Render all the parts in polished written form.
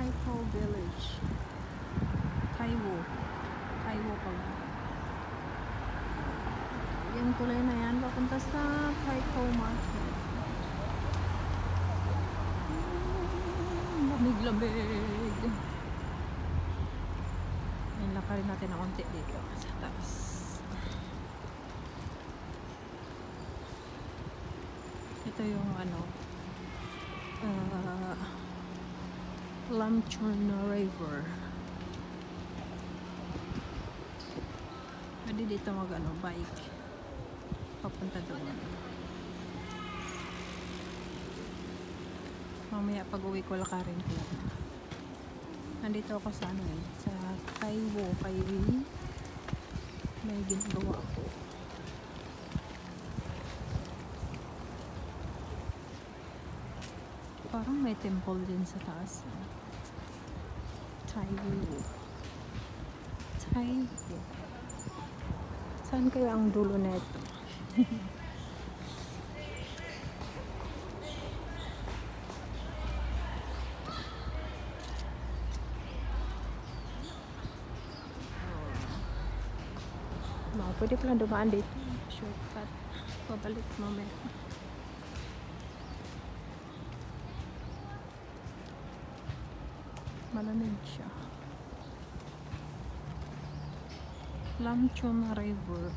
Taipo Village. Taiwo pala. Yung tulay na yan papunta sa Taipo Market. Lamig-lamig. Ayan, lakarin natin na konti dito sa taas. Ito yung ano, Lamchon River. Pwede dito mag ano, bike papunta doon. Mamaya pag uwi ko lakarin ko. Nandito ako sa ano eh, sa Taiwo may ginagawa ako. Parang may temple din sa taas. Taiwo. Saan kaya ang dulo neto? Pwede pala dumaan dito. Shortcut. Pabalik mamaya. Malamig siya. Lamchon River.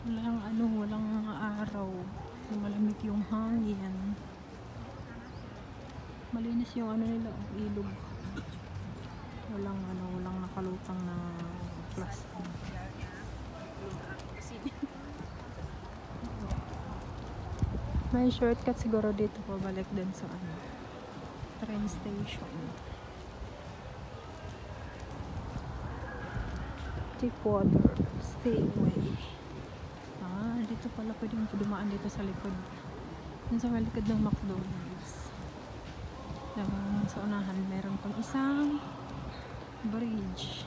Walang araw. Malamig yung hangin. Malinis yung ano nila, ilog. Walang nakalutang na plastic. May shortcut siguro dito pabalik din sa ano, train station. Deepwater Stayway. Dito pala pwedeng dumaan dito sa likod. Dun sa likod ng McDonald's. Sa unahan meron pang isang bridge.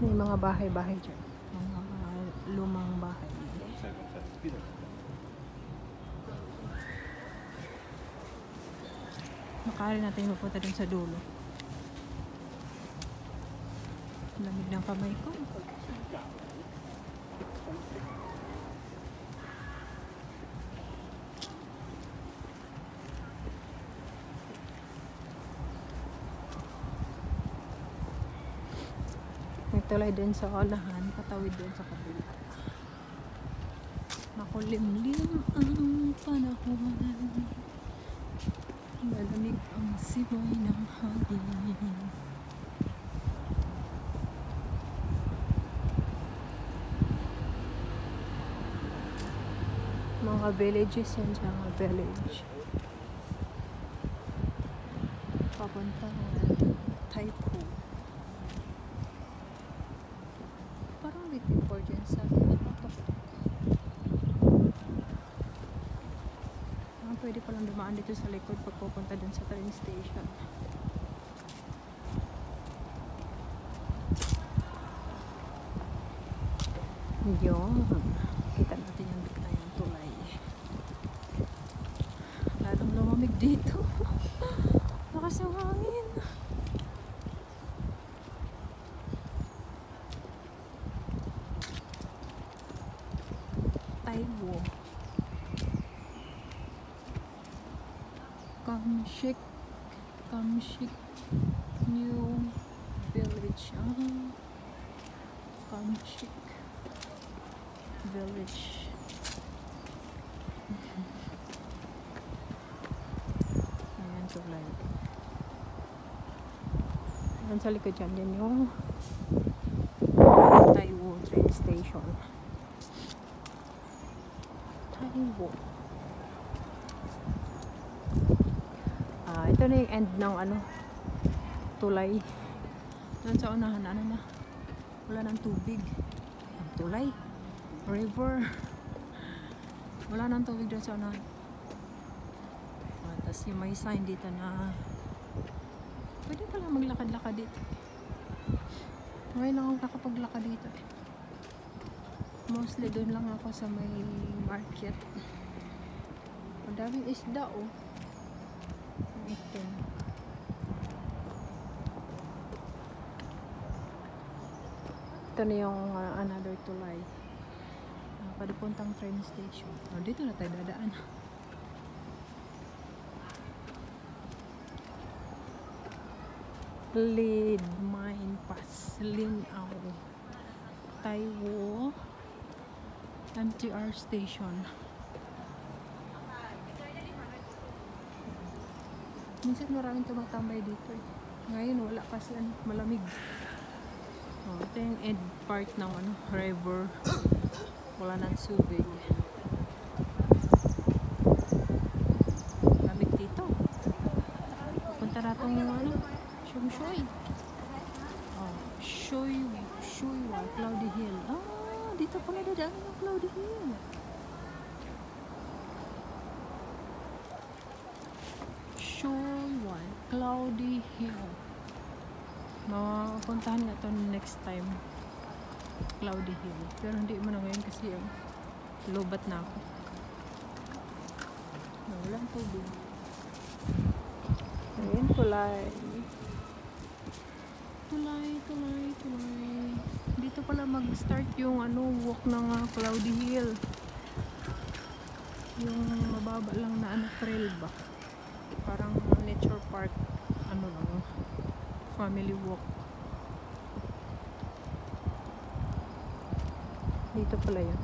May mga bahay-bahay dyan. Mga lumang bahay. Makarin natin mapunta dun sa dulo. Lamig ng kamay ko. May tulay din sa olahan, patawid din sa kabila. Makulimlim ang panahon. Malamig ang simoy ng hangin. Mga villages yan siya, mga village. Papunta Taipo. Parang waiting for dyan sa tok-tok. Pwede palang dumaan dito sa likod pag pupunta dun sa train station. Yun. Kita natin yung bigla yung tulay. Lalong lumamig dito. Lakas yung hangin. Taiwo. Kamshik New Village. Kamshik Village. Ayan, tulay. Ayan sa likod dyan, yan yung Taiwo train station. Taiwo. Ito na yung end ng ano, tulay. Doon sa unahan, ano na, wala ng tubig. Ang tulay, river. Wala ng tubig doon sa unahan. Tapos yung may sign dito na pwede pala maglakad-lakad dito. Ngayon lang ako nakapaglakad dito. Mostly doon lang ako sa may market. Madaming isda oh. Ito. Ito na yung another tulay. Padupuntang train station. Oh, dito na tayo dadaan. Lead Mine Pass, Linao, Taiwo MTR Station. Minsan maraming tumatambay dito eh. Ngayon wala kasi malamig. Oh, ito yung end part ng river. Wala ng subig. Lamig dito. Pupunta natin yung Shumshoy. Oh, Shoywa, Cloudy Hill. Ah, dito pala dadaan yung Cloudy Hill. Shoywa, Cloudy Hill. Mapuntahan nga ito next time. Cloudy Hill. Pero hindi mo na ngayon kasi lobat na ako. Walang tubig. Ayan, tulay. Tulay. Dito pala mag-start yung walk ng Cloudy Hill. Yung mababa lang na trail ba? Parang nature park. Lang, family walk. Dito pala yun.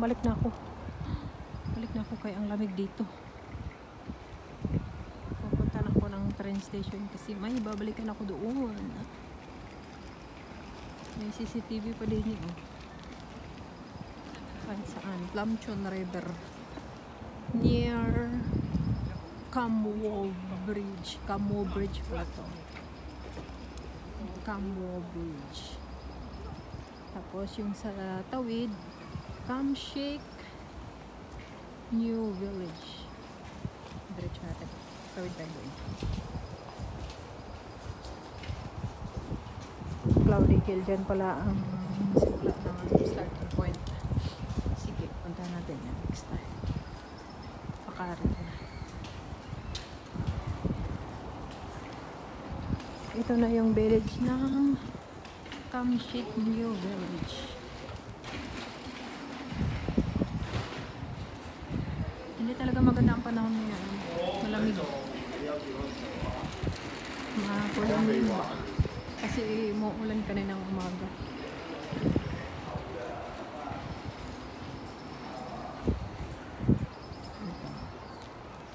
Balik na ako kaya ang lamig dito. Pupunta na ako ng train station kasi may babalikan ako doon. May CCTV pa din yun. Saan? Lamchon River near Kamwo Bridge. Kamwo Bridge pala to. Kamwo Bridge. Tapos yung sa tawid, Kamshik New Village. Diretso natin. Tawid tayo doon. Cloudy Hill. Dyan pala ang simula ng starting point. Sige, punta natin yan next time. Pakari na. Ito na yung village ng Kamshik New Village. Hindi talaga maganda ang panahon ngayon. Malamig. Makulamig ba? Kasi muulan kaninang umaga.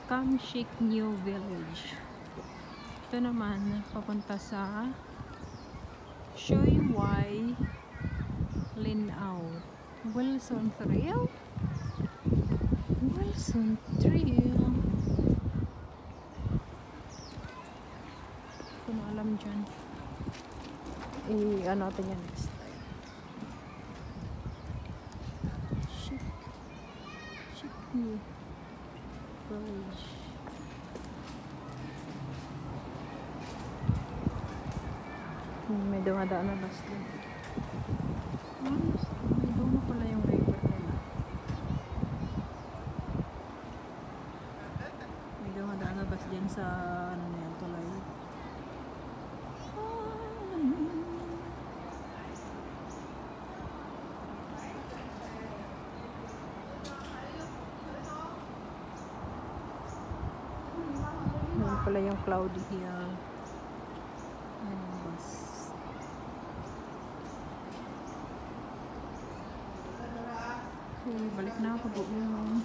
Kamshik New Village. Ito naman papunta sa Shoywai Linao. Wilson Trail. Kung alam dyan. Ano natin yan next time. Chic New Village. May dumadaan na bus din. May duma pala yung river nila. May dumadaan na bus dyan sa tulay. Yan pala yung Cloudy Hill. Ayan yung bus. Okay, balik na ako doon.